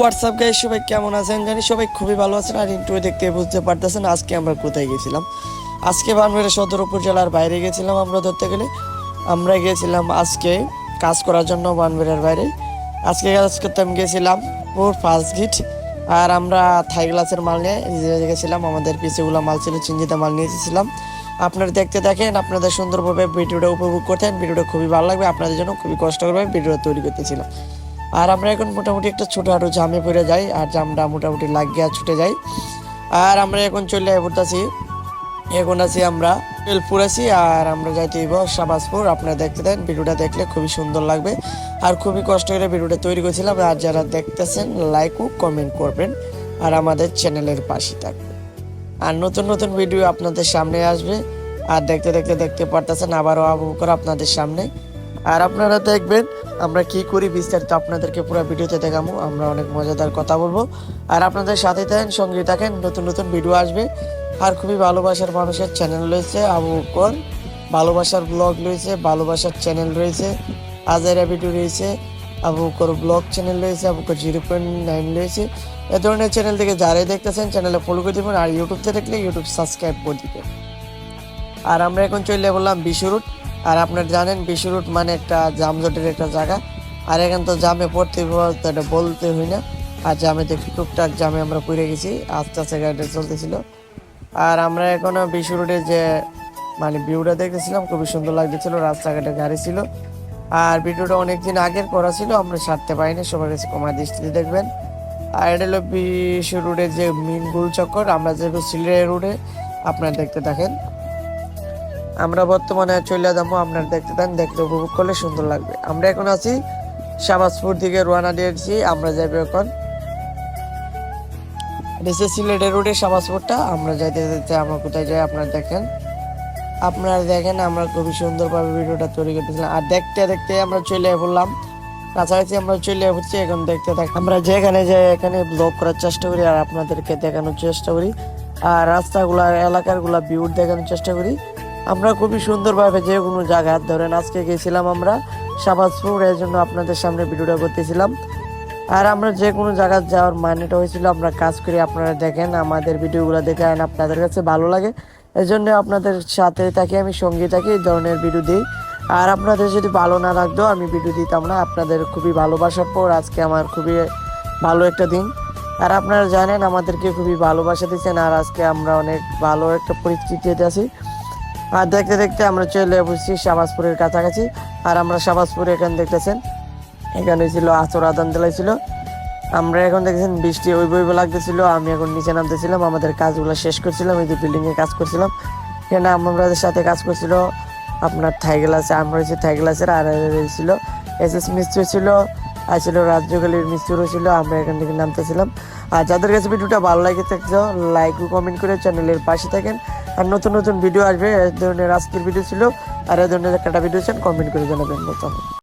WhatsApp guys, সবাই কেমন আছেন? জানি সবাই খুবই ভালো আছেন। আর ইন্ট্রো দেখতে বুঝতে পারতেছেন আজকে আমরা কোথায় গেছিলাম। আজকে বানবাড়ি সদর উপজেলার বাইরে গেছিলাম। আমরা ধরতে গেলে আমরা গিয়েছিলাম আজকে কাজ করার জন্য বানবাড়ির বাইরে। আজকে কাজ করতে আমি গেছিলাম পুর ফার্স্ট গিট। আর আমরা থাই গ্লাসের মাল নিয়ে গেছিলাম। আমাদের পিছেগুলো মাল ছিল, চিঞ্জিতে মাল নিয়ে এসেছিলাম। আপনারা দেখতে থাকেন, আপনাদের সুন্দরভাবে ভিডিওটা উপভোগ করতেন। ভিডিওটা খুবই ভালো লাগবে আপনাদের জন্য। খুবই কষ্ট করবে ভিডিওটা তৈরি করতেছিলাম। আর আমরা এখন মোটামুটি একটা ছোটোখাটো জামে পড়ে যাই, আর জামটা মোটামুটি লাগিয়ে ছুটে যাই। আর আমরা এখন চলে পড়তেছি, এখন আছি আমরা তেলপুর আছি। আর আমরা যাইতে হইব শাহবাজপুর। আপনারা দেখতে দেন, ভিডিওটা দেখলে খুবই সুন্দর লাগবে। আর খুবই কষ্ট করে ভিডিওটা তৈরি করেছিলাম। আর যারা দেখতেছেন লাইক ও কমেন্ট করবেন, আর আমাদের চ্যানেলের পাশে থাকবেন। আর নতুন নতুন ভিডিও আপনাদের সামনে আসবে। আর দেখতে পারতেছেন আবারও করে আপনাদের সামনে। আর আপনারা দেখবেন আমরা কি করি বিস্তারিত আপনাদেরকে পুরো ভিডিওতে দেখাবো। আমরা অনেক মজাদার কথা বলবো। আর আপনাদের সাথে থাকেন, সঙ্গে থাকেন, নতুন নতুন ভিডিও আসবে। আর খুবই ভালোবাসার মানুষের চ্যানেল রয়েছে, আবু বকর ভালোবাসার ব্লগ রয়েছে, ভালোবাসার চ্যানেল রয়েছে, আজাইরা ভিডিও রয়েছে, আবু বকর ব্লগ চ্যানেল রয়েছে, আবু বকর 0.9 রয়েছে। এ ধরনের চ্যানেল থেকে যারাই দেখতেছেন চ্যানেলে ফলো করে দেবেন। আর ইউটিউবতে দেখলে ইউটিউব সাবস্ক্রাইব করে দিবেন। আর আমরা এখন চলে বললাম বিশ্ব রুট। আর আপনারা জানেন বিশ্ব রুট মানে একটা জামজটের একটা জায়গা। আর এখান তো জামে পড়তে এটা বলতে হই না। আর জামে দেখি টুকটাক জামে আমরা পড়ে গেছি, আস্তে আস্তে গাড়িটা চলতেছিল। আর আমরা এখন বিশ্ব রুটে যে মানে ভিউটা দেখতেছিলাম, খুবই সুন্দর লাগতেছিল, রাস্তাঘাটে গাড়ি ছিল। আর ভিডিওটা অনেকদিন আগের করা ছিল, আমরা ছাড়তে পারিনি, সবার কাছে কমা দৃষ্টিতে দেখবেন। আর এটা হলো বিশ্ব রুটের যে মেন গোল চক্কর। আমরা যে সিলেটের রুটে আপনারা দেখতে থাকেন। আমরা বর্তমানে চলে যাবো, আপনারা দেখতে থাকেন, দেখতে উপভোগ করলে সুন্দর লাগবে। আমরা এখন আছি শাহবাজপুর দিকে রওনা দিয়েছি। আমরা যাইব এখন সিলেটের রোডে শাহবাজপুরটা। আমরা যাইতে যেতে আমরা কোথায় যাই আপনারা দেখেন আমরা খুবই সুন্দরভাবে ভিডিওটা তৈরি করতেছিলাম। আর দেখতে দেখতে আমরা চলে বললাম কাছাকাছি, আমরা চলে পড়ছি। এখন দেখতে থাকি আমরা যেখানে যাই এখানে ব্লগ করার চেষ্টা করি, আর আপনাদেরকে দেখানোর চেষ্টা করি, আর রাস্তাগুলা এলাকারগুলা ভিউ দেখানোর চেষ্টা করি। আমরা খুবই সুন্দরভাবে যে কোনো জায়গা ধরেন আজকে গেছিলাম আমরা শাহবাজপুর, এর জন্য আপনাদের সামনে ভিডিওটা করতেছিলাম। আর আমরা যে কোনো জায়গায় যাওয়ার মানেটা হয়েছিল আমরা কাজ করি। আপনারা দেখেন আমাদের ভিডিওগুলো দেখে আপনাদের কাছে ভালো লাগে, এই জন্য আপনাদের সাথে থাকি, আমি সঙ্গে থাকি, এই ধরনের ভিডিও দিই। আর আপনাদের যদি ভালো না লাগতো আমি ভিডিও দিতাম না। আপনাদের খুবই ভালোবাসার পর আজকে আমার খুবই ভালো একটা দিন। আর আপনারা জানেন আমাদেরকে খুবই ভালোবাসা দিচ্ছেন। আর আজকে আমরা অনেক ভালো একটা পরিস্থিতিতে আছি। আর দেখতে দেখতে আমরা চলে বসছি শাহবাজপুরের কাছাকাছি। আর আমরা শাহবাজপুরে এখানে দেখতেছেন, এখানে ছিল আসর আদান দিলাই ছিল। আমরা এখন দেখতেছেন বৃষ্টি ওই লাগতেছিল। আমি এখন নিচে নামতেছিলাম, আমাদের কাজগুলো শেষ করছিলাম। এই যে বিল্ডিং এ কাজ করছিলাম, এখানে আমাদের সাথে কাজ করছিল আপনার থাই গ্লাসে, আমরা হচ্ছে থাই গ্লাসের। আর ছিল SS মিস্ত্রি ছিল, আর ছিল রাজ্যকালীর মিস্ত্রিও ছিল। আমরা এখান থেকে নামতেছিলাম। আর যাদের কাছে ভিডিওটা ভালো লাগে থাকছে লাইক ও কমেন্ট করে চ্যানেলের পাশে থাকেন। আর নতুন নতুন ভিডিও আসবে, এই ধরনের আজকের ভিডিও ছিল। আর এই ধরনের একটা ভিডিও চান কমেন্ট করে জানাবেন।